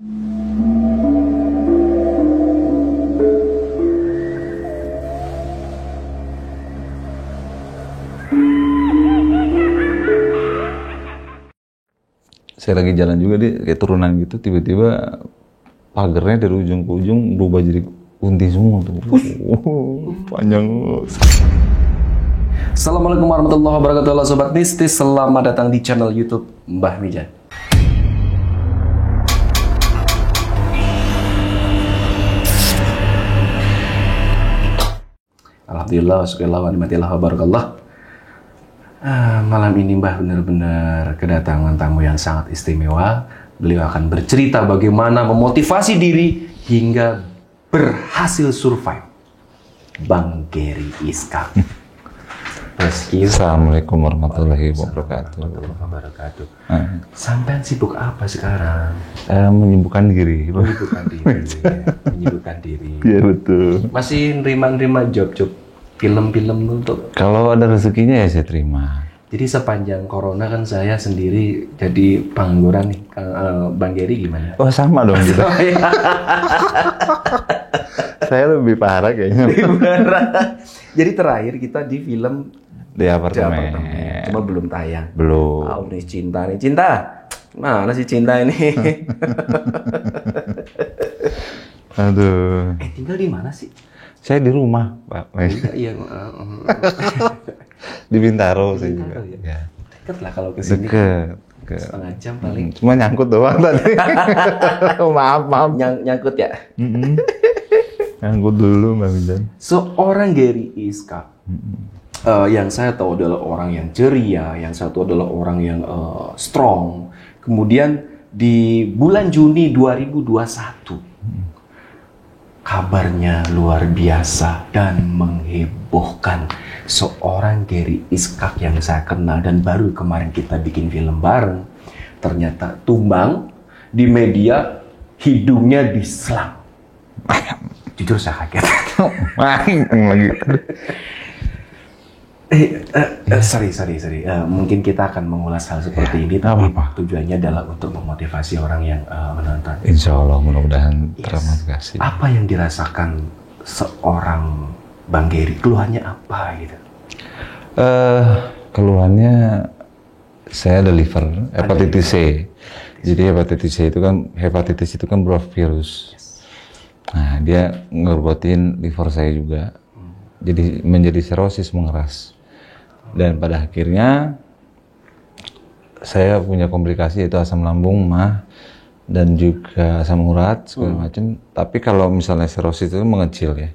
Saya lagi jalan juga di kayak turunan gitu, tiba-tiba pagernya dari ujung ke ujung berubah jadi kunti semua tuh. Panjang. Assalamualaikum warahmatullahi wabarakatuh, Sobat Mistis. Selamat datang di channel YouTube Mbah Mijan. Alhamdulillah, syukurlah, wa ni'matillah, wa barakallah. Malam ini Mbah benar-benar kedatangan tamu yang sangat istimewa. Beliau akan bercerita bagaimana memotivasi diri hingga berhasil survive. Bang Gary Iskak. Assalamualaikum warahmatullahi wabarakatuh. Sampai sibuk apa sekarang? Menyibukkan diri. Menyibukkan diri. Menyibukkan diri. Iya betul. Masih nerima job-job film-film untuk. Kalau ada rezekinya ya saya terima. Jadi sepanjang corona kan saya sendiri jadi pengangguran nih. Bang Gary gimana? Oh sama dong kita. Saya lebih parah kayaknya. Jadi terakhir kita di film di apartemen. Cuma belum tayang. Belum. Oh, nih cinta nih. Cinta. Mana sih cinta ini? Aduh. Tinggal di mana sih? Saya di rumah, Pak. Iya. Di Bintaro saya juga. Ya. Dekat lah kalau ke sini. Deket. Setengah jam paling. Cuma nyangkut doang tadi. maaf. Nyangkut ya? Nyangkut dulu, Mbak Mijan. Seorang Gary Iskak. Yang saya tahu adalah orang yang ceria, yang saya tahu adalah orang yang strong. Kemudian di bulan Juni 2021, kabarnya luar biasa dan menghebohkan. Seorang Gary Iskak yang saya kenal dan baru kemarin kita bikin film bareng, ternyata tumbang di media, hidungnya diselang. Jujur saya kaget. Lagi. Sorry. Mungkin kita akan mengulas hal seperti ini, tapi tujuannya adalah untuk memotivasi orang yang menonton. Insya Allah mudah-mudahan termotivasi. Apa yang dirasakan seorang Bang Gary? Keluhannya apa gitu? Keluhannya saya ada liver, hepatitis C. Jadi hepatitis itu kan berupa virus. Nah, dia ngerobotin liver saya juga. Jadi menjadi sirosis, mengeras. Dan pada akhirnya saya punya komplikasi yaitu asam lambung, mah, dan juga asam urat segala macam. Tapi kalau misalnya sirosis itu mengecil ya.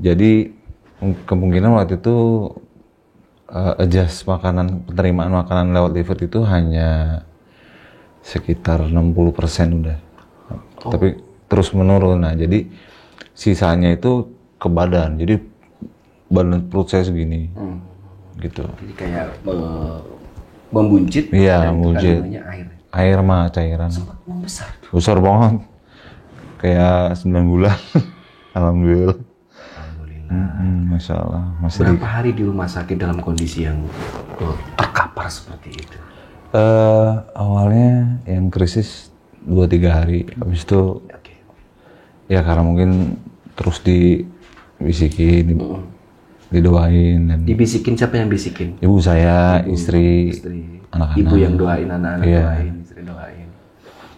Jadi kemungkinan waktu itu adjust penerimaan makanan lewat liver itu hanya sekitar 60% udah. Tapi terus menurun. Nah, jadi sisanya itu ke badan. Jadi badan perut saya segini. Gitu. Jadi kayak membuncit. Iya, membuncit. Air mah cairan. Sempat membesar. Besar banget. Kayak 9 bulan. Alhamdulillah. Masya Allah. Berapa hari di rumah sakit dalam kondisi yang terkapar seperti itu? Awalnya yang krisis 2-3 hari. Habis itu ya karena mungkin terus dibisikin, didoain. Dan dibisikin, siapa yang bisikin? Ibu saya, istri, anak-anak. Ibu yang doain, anak-anak doain, istri doain.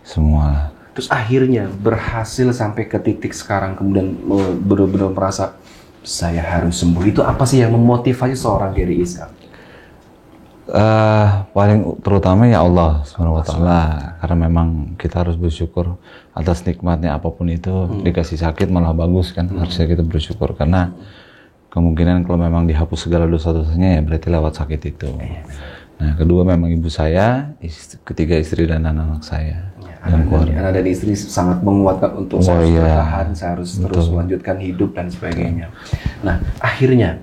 Semua lah. Terus akhirnya berhasil sampai ke titik sekarang, kemudian benar-benar merasa saya harus sembuh. Itu apa sih yang memotivasi seorang Gary Iskak? Paling terutama ya Allah SWT. Karena memang kita harus bersyukur atas nikmatnya apapun itu. Dikasih sakit malah bagus kan. Harusnya kita bersyukur karena kemungkinan kalau memang dihapus segala dosa-dosanya ya berarti lewat sakit itu. Nah, kedua memang ibu saya, ketiga istri dan anak-anak saya. Dan anak dan istri sangat menguatkan untuk saya harus bertahan, saya harus terus melanjutkan hidup dan sebagainya. Nah, akhirnya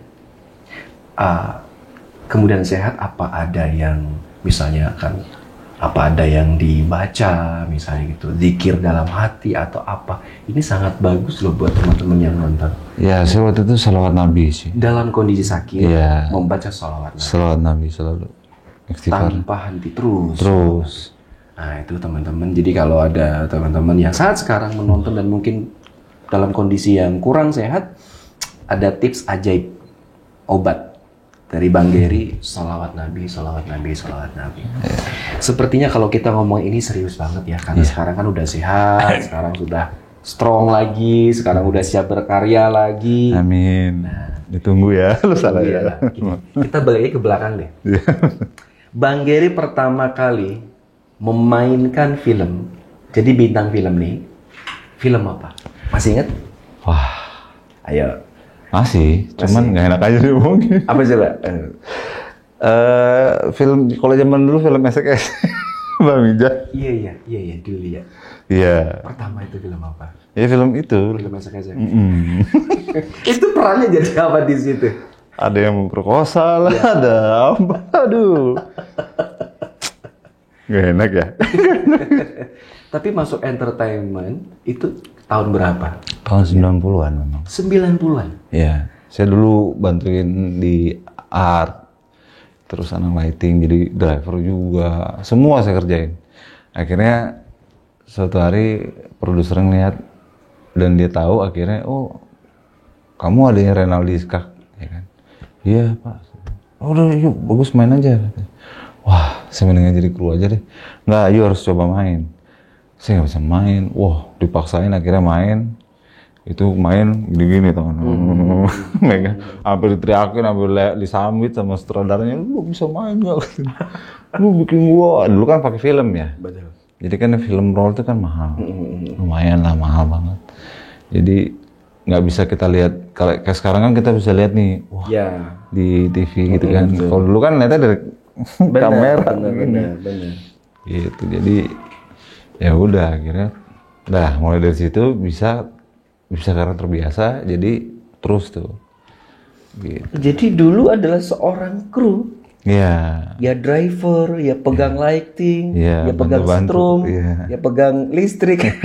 kemudian sehat, apa ada yang misalnya apa ada yang dibaca misalnya gitu, zikir dalam hati atau apa, ini sangat bagus loh buat teman-teman yang nonton. Ya, saya waktu itu sholawat Nabi sih. Dalam kondisi sakit, membaca sholawat Nabi. Sholawat Nabi selalu. Istighfar. Tanpa henti terus. Terus. Nah itu teman-teman, jadi kalau ada teman-teman yang saat sekarang menonton dan mungkin dalam kondisi yang kurang sehat, ada tips ajaib obat dari Bang Gary, sholawat Nabi, sholawat Nabi, sholawat Nabi. Sepertinya kalau kita ngomong ini serius banget ya, karena sekarang kan udah sehat, sekarang sudah strong lagi, sekarang udah siap berkarya lagi. Amin. Ditunggu ya, lu salah ya. Kita balik lagi ke belakang deh. Bang Gary pertama kali memainkan film, jadi bintang film nih, film apa? Masih ingat? Wah, Ayo. masih, cuman nggak enak aja diomongin. Apa coba? Film, kalau zaman dulu film SKS, Bang Mija. Iya dulu ya. Iya. Pertama itu film apa? Ya film itu. Film SKS. Itu perannya jadi apa di situ? Ada yang memperkosa lah, ada apa? Aduh. Gak enak ya? Tapi masuk entertainment itu tahun berapa? Tahun 90-an memang. 90-an? Iya. Saya dulu bantuin di art, terus anak lighting, jadi driver juga. Semua saya kerjain. Akhirnya suatu hari produser ngeliat dan dia tahu akhirnya, oh kamu adanya Renaldi Iskak, ya kan? Iya Pak. Oh udah yuk, bagus main aja. Wah, saya mendingan jadi kru aja deh. Nggak, yuk harus coba main. Saya nggak bisa main. Wah, dipaksain akhirnya main. Itu main gini-gini teman. Hampir diteriakin, hampir disambit sama sutradaranya. Lu bisa main nggak? Lu bikin gua. Dulu kan pakai film ya. Betul. Jadi kan film roll itu kan mahal. Lumayan lah, mahal banget. Jadi nggak bisa kita lihat. Kalau kayak sekarang kan kita bisa lihat nih. Wah, Ya. di TV gitu kan. Kalau dulu kan lihatnya dari kamera. Benar. Gitu. Jadi ya udah akhirnya mulai dari situ bisa karena terbiasa jadi terus tuh gitu. Jadi dulu adalah seorang kru, ya driver, ya pegang lighting, ya pegang bantu-bantu, strum, ya. pegang listrik.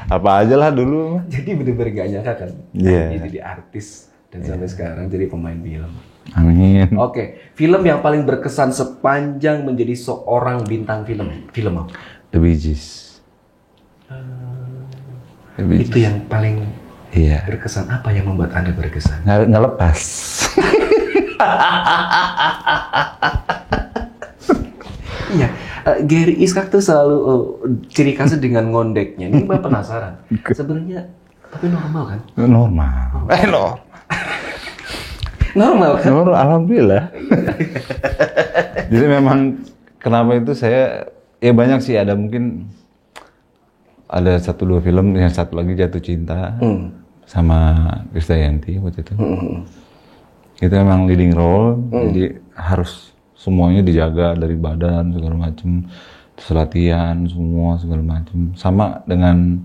Apa aja lah dulu. Jadi bener-bener gak nyangka kan, jadi artis dan sampai sekarang jadi pemain film. Amin. Oke, film yang paling berkesan sepanjang menjadi seorang bintang film apa? The Bee Gees. The Bee Itu Gees. yang paling Iya. berkesan. Apa yang membuat Anda berkesan? Nggak lepas. Iya, Gary Iskak tuh selalu ciri khasnya dengan ngondeknya. Ini Mbak penasaran. Sebenarnya tapi normal kan? Normal. Normal kan? Normal, alhamdulillah. Jadi memang kenapa itu saya ya banyak sih, ada mungkin ada 1-2 film, yang satu lagi Jatuh Cinta sama Krisdayanti waktu itu. Itu memang leading role, jadi harus semuanya dijaga dari badan segala macam, terus latihan semua segala macam. Sama dengan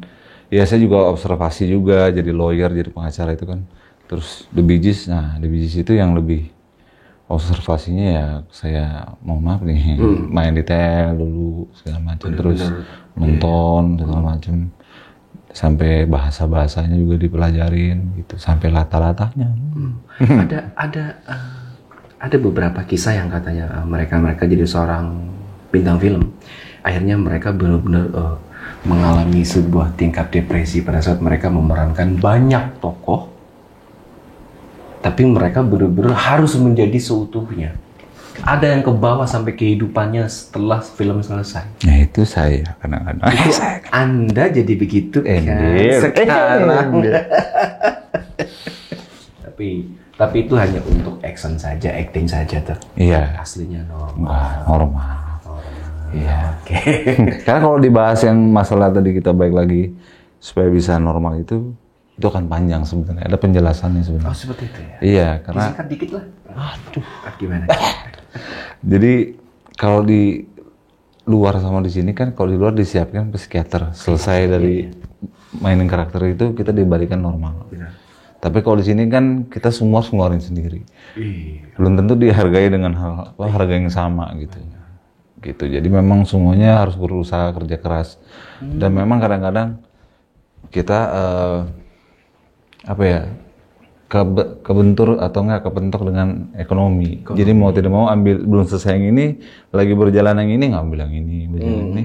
ya saya juga observasi juga, jadi lawyer, jadi pengacara itu kan. Terus The Bee Gees, The Bee Gees itu yang lebih observasinya ya saya mau maaf nih, main di tel dulu segala macam, terus nonton segala macam, sampai bahasa-bahasanya juga dipelajarin gitu, sampai lata-latanya. Ada beberapa kisah yang katanya mereka jadi seorang bintang film, akhirnya mereka benar-benar mengalami sebuah tingkat depresi pada saat mereka memerankan banyak tokoh, tapi mereka benar-benar harus menjadi seutuhnya. Ada yang ke bawah sampai kehidupannya setelah film selesai. Ya itu saya kadang-kadang. Anda jadi begitu kan sekarang. Tapi itu hanya untuk action saja, acting saja tuh. Iya. Aslinya normal. Wah, normal. Iya. Oke. Karena kalau dibahas yang masalah tadi kita balik lagi supaya bisa normal itu akan panjang sebenarnya. Ada penjelasannya sebenarnya. Oh seperti itu ya. Iya, karena Disingkat dikit lah. Aduh, gimana? jadi kalau di luar sama di sini kan, kalau di luar disiapkan psikiater, selesai dari mainin karakter itu kita dibalikan normal. Benar. Tapi kalau di sini kan kita semua harus ngeluarin sendiri. Belum tentu dihargai dengan harga yang sama gitu. Gitu. Jadi memang semuanya harus berusaha kerja keras. Dan memang kadang-kadang kita kebentur atau enggak kepentok dengan ekonomi. Jadi mau tidak mau ambil belum selesai yang ini, lagi berjalan yang ini ngambil yang ini, berjalan ini.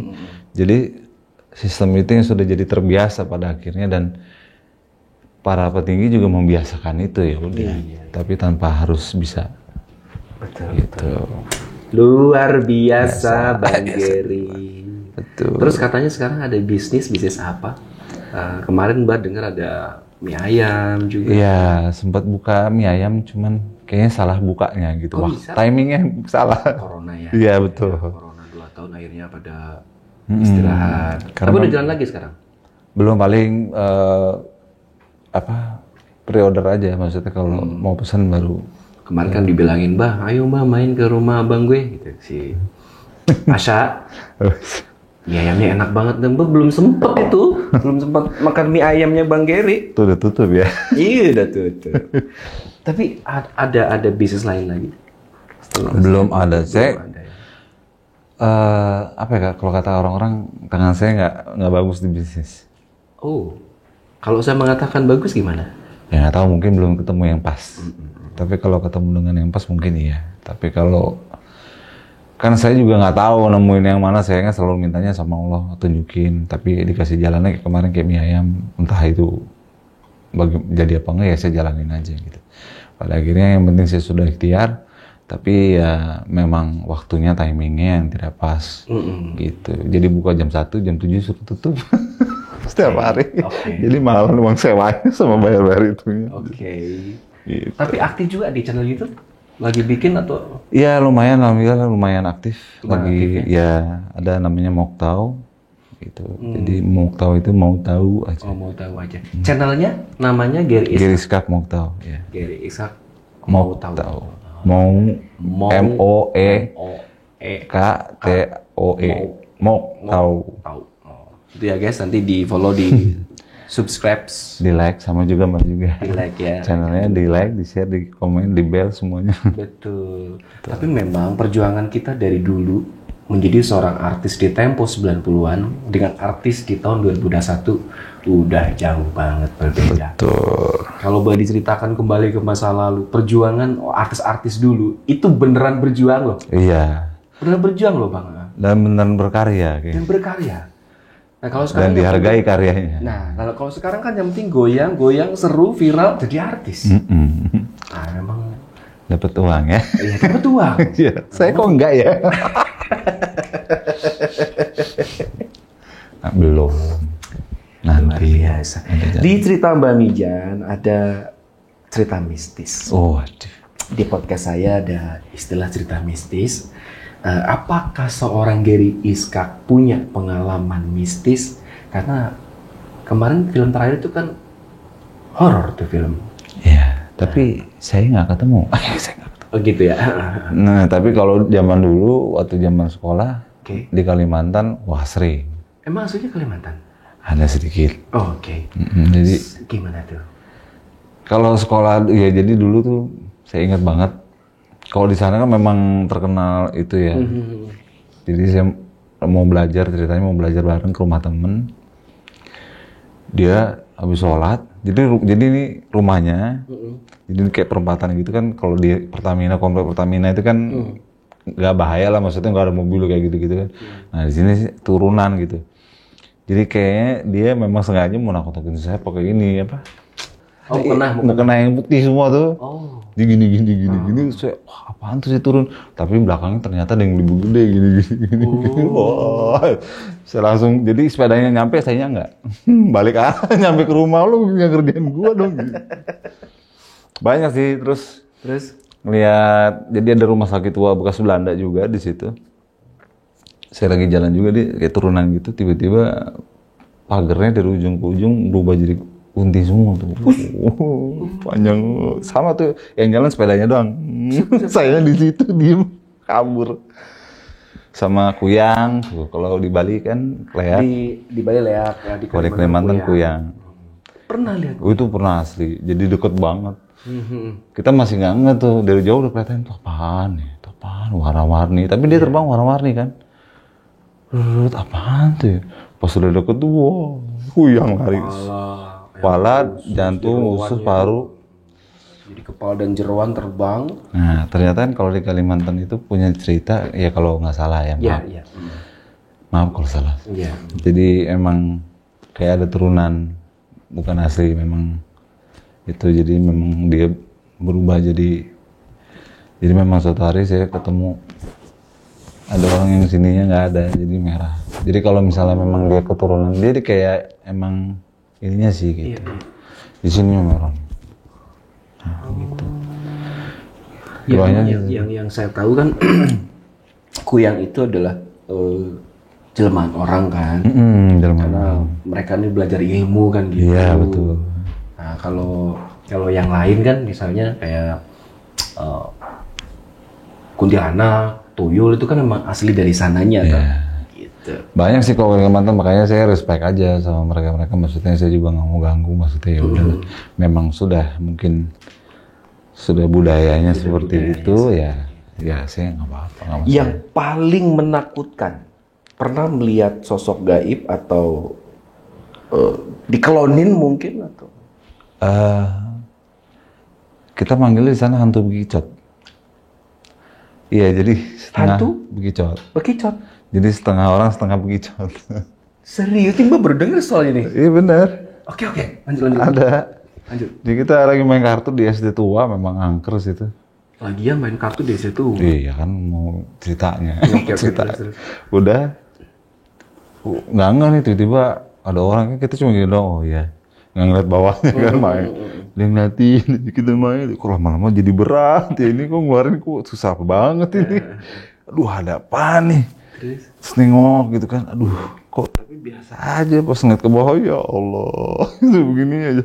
Jadi sistem itu yang sudah jadi terbiasa pada akhirnya dan para petinggi juga membiasakan itu ya udah. Tapi tanpa harus bisa. Betul. Gitu. Luar biasa Bang Gary. Betul. Terus katanya sekarang ada bisnis apa? Kemarin Mbak dengar ada mie ayam juga. Iya, sempat buka mie ayam cuman kayaknya salah bukanya gitu. Kok Wah, bisa? timingnya salah. Corona ya. Iya, betul. Corona 2 tahun akhirnya pada istirahat. Karena Tapi udah jalan lagi sekarang. Belum paling pre-order aja maksudnya kalau mau pesan baru. Kemarin kan dibilangin, "Mbah, ayo Mbah main ke rumah abang gue." Gitu si Asya. Mie ayamnya enak banget dan belum sempet itu, belum sempat makan mie ayamnya Bang Gary. Itu udah tutup ya. Iya udah tutup. Tapi ada bisnis lain lagi. Belum ada. Saya Belum ada ya. apa ya Kak, kalau kata orang-orang tangan saya nggak bagus di bisnis. Oh, kalau saya mengatakan bagus gimana? Ya nggak tahu, mungkin belum ketemu yang pas. Tapi kalau ketemu dengan yang pas mungkin iya. Tapi kalau kan saya juga nggak tahu nemuin yang mana, saya kan selalu mintanya sama Allah tunjukin. Tapi dikasih jalannya kayak kemarin kayak mie ayam, entah itu jadi apa enggak ya saya jalanin aja gitu. Pada akhirnya yang penting saya sudah ikhtiar, tapi ya memang waktunya timingnya yang tidak pas gitu. Jadi buka jam 1, jam 7 suruh tutup setiap hari. Jadi malah uang sewanya sama bayar-bayar itunya. Gitu. Tapi aktif juga di channel YouTube? Lagi bikin atau? Iya lumayan, alhamdulillah lumayan aktif. Lumayan Lagi aktif ya ada namanya Moktau gitu. Jadi Moktau itu mau tahu aja. Oh, mau tahu aja. Channelnya namanya Gary Ishak. Gary Skak Moktau ya. Gary Ishak Mau tahu. Mau MOEKTOE. Mau tahu. Oh. Itu ya guys, nanti di follow di subscribe, Di like sama juga Mbak juga. di like ya. Channelnya di like, di share, di komen, di bell semuanya. Betul. Tapi memang perjuangan kita dari dulu menjadi seorang artis di tempo 90-an dengan artis di tahun 2021 udah jauh banget berbeda. Betul. Kalau boleh diceritakan kembali ke masa lalu, perjuangan artis-artis dulu itu beneran berjuang loh. Iya. Beneran berjuang loh Bang. Dan beneran berkarya kayaknya. Dan berkarya. Nah, kalau Dan sekarang dihargai karyanya. Nah, kalau sekarang kan yang penting goyang, seru, viral, jadi artis. Nah, memang Dapat uang ya. iya dapat uang. Iya. Saya kok enggak ya? Nah, belum. Luar Nanti. biasa. Di cerita Mbak Mijan ada cerita mistis. Oh, aduh. Di podcast saya ada istilah cerita mistis. Apakah seorang Gary Ishak punya pengalaman mistis? Karena kemarin film terakhir itu kan horor tuh film. Ya, tapi saya nggak ketemu. Saya nggak ketemu. Oh gitu ya. Nah, tapi kalau zaman dulu, waktu zaman sekolah, Oke. di Kalimantan, wah sering. Emang aslinya Kalimantan? Ada sedikit. Oh, oke. Jadi, Gimana tuh? kalau sekolah, ya jadi dulu tuh, saya ingat banget, kalau di sana kan memang terkenal itu ya. Jadi saya mau belajar, ceritanya mau belajar bareng ke rumah temen. Dia habis sholat, jadi ini rumahnya, jadi kayak perempatan gitu kan. Kalau di Pertamina, komplek Pertamina itu kan nggak bahaya lah, maksudnya nggak ada mobil kayak gitu-gitu kan. Nah di sini sih turunan gitu. Jadi kayaknya dia memang sengaja mau nakut-nakutin saya pakai ini apa? Oh, mau kena yang putih semua tuh. Oh. Di gini. Saya, wah apaan tuh sih turun? Tapi belakangnya ternyata ada yang lebih gede gini. Wah, saya langsung, jadi sepedanya nyampe, saya nggak. Balik nyampe ke rumah, lu yang ngerjain gua dong. Banyak sih, terus ngeliat, jadi ada rumah sakit tua bekas Belanda juga di situ. Saya lagi jalan juga, dia kayak turunan gitu, tiba-tiba pagernya dari ujung ke ujung berubah jadi kunti semua tuh. Panjang sama tuh, yang jalan sepedanya doang. Saya di situ diem kabur. Sama kuyang, tuh, kalau di Bali kan leak. Di Bali leak ya, di Kalau di Kalimantan kuyang. Pernah lihat? Oh, itu pernah asli, jadi deket banget. Kita masih nggak ngeh tuh, dari jauh udah kelihatan tuh apaan nih, tuh apaan, warna-warni. Tapi dia terbang warna-warni kan. Apaan tuh ya? Pas udah deket tuh, wow, kuyang lari. Kepala, jantung, usus, paru. Jadi kepala dan jeroan terbang. Nah, ternyata kan kalau di Kalimantan itu punya cerita, ya kalau nggak salah ya, Iya, maaf. iya. Maaf kalau salah. Iya. Jadi emang kayak ada turunan, bukan asli memang itu. Jadi memang dia berubah jadi memang suatu hari saya ketemu ada orang yang sininya nggak ada, jadi merah. Jadi kalau misalnya memang dia keturunan dia kayak emang ininya sih gitu. Iya. Di sini merah. Nah, gitu. Yang saya tahu kan kuyang itu adalah jelmaan orang kan. Karena mereka ini belajar ilmu kan gitu. Iya, betul. Nah, kalau yang lain kan misalnya kayak kuntilanak, tuyul itu kan memang asli dari sananya kan. Gitu. Banyak sih kalau Kalimantan, makanya saya respect aja sama mereka. Maksudnya saya juga nggak mau ganggu, maksudnya ya udah. Memang sudah mungkin sudah budayanya seperti itu ya saya nggak apa-apa. Yang paling menakutkan, pernah melihat sosok gaib atau dikelonin mungkin atau? Kita manggilnya di sana hantu bekicot. Iya, jadi setengah Hantu? bekicot. Bekicot. Jadi setengah orang, setengah bekicot. Serius, Mbak baru dengar soal ini. Iya benar. Oke, lanjut. Ada. Lanjut. Jadi kita lagi main kartu di SD tua, memang angker situ. Lagian main kartu di situ. Iya kan, mau ceritanya. Oke, Cerita. terus. Udah. Nggak nih, tiba-tiba ada orang, kita cuma gitu dong, oh iya. Nggak ngeliat bawahnya kan main. Dia ngeliatin, kita main, kok lama-lama jadi berat ya, ini kok ngeluarin kok susah banget ini. Aduh, ada apa nih? Terus nengok gitu kan, aduh kok tapi biasa aja. Pas ngeliat ke bawah, ya Allah, itu begini aja.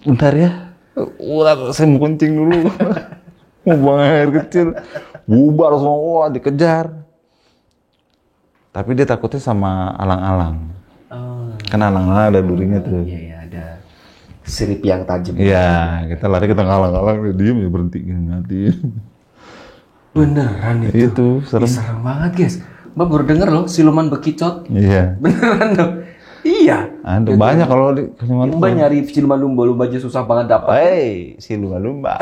Bentar ya, saya mau kencing dulu. Mau buang air kecil, bubar semua, dikejar. Tapi dia takutnya sama alang-alang. Kan alang-alang ada durinya tuh. Iya, ada sirip yang tajam. Iya, kita lari, kita ngalang-ngalang, dia diem ya, berhenti ngeliatin. Beneran itu? Itu, serem. Serem banget guys. Mbak baru denger loh, siluman bekicot. Iya. Beneran dong? Iya. Ada banyak kalau di Kalimantan. Mbak nyari siluman lumba aja susah banget dapat. Hei, si lumba-lumba.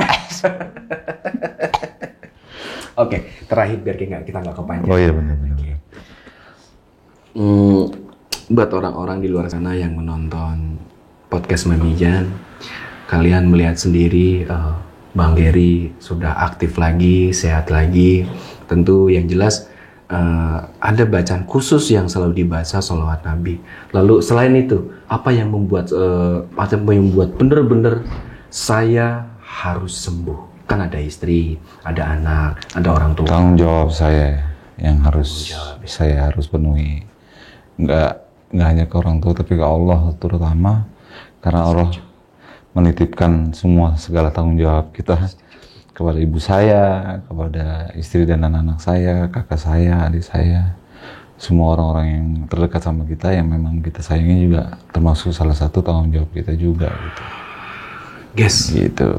Oke, terakhir biar kita nggak kepanjangan. Oh iya, benar-benar. Buat orang-orang di luar sana yang menonton podcast Mamijan, kalian melihat sendiri Bang Gary sudah aktif lagi, sehat lagi. Tentu yang jelas ada bacaan khusus yang selalu dibaca sholawat Nabi. Lalu selain itu, apa yang membuat bener-bener saya harus sembuh? Kan ada istri, ada anak, ada orang tua. Tanggung jawab saya yang saya harus penuhi. Nggak hanya ke orang tua, tapi ke Allah terutama. Karena Allah menitipkan segala tanggung jawab kita kepada ibu saya, kepada istri dan anak-anak saya, kakak saya, adik saya, semua orang-orang yang terdekat sama kita yang memang kita sayangi juga termasuk salah satu tanggung jawab kita juga gitu. Guys, gitu.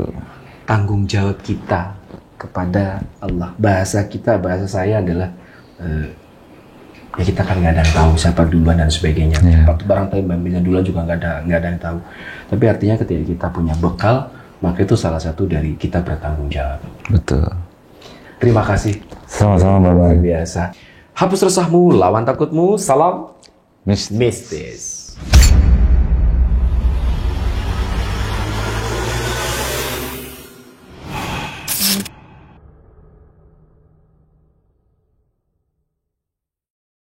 Tanggung jawab kita kepada Allah. Bahasa saya adalah ya kita kan nggak ada yang tahu siapa duluan dan sebagainya. Barangkali Mbak Mila duluan juga nggak ada yang tahu. Tapi artinya ketika kita punya bekal, maka itu salah satu dari kita bertanggung jawab. Betul. Terima kasih. Sama-sama, luar biasa. Hapus resahmu, lawan takutmu. Salam mistis.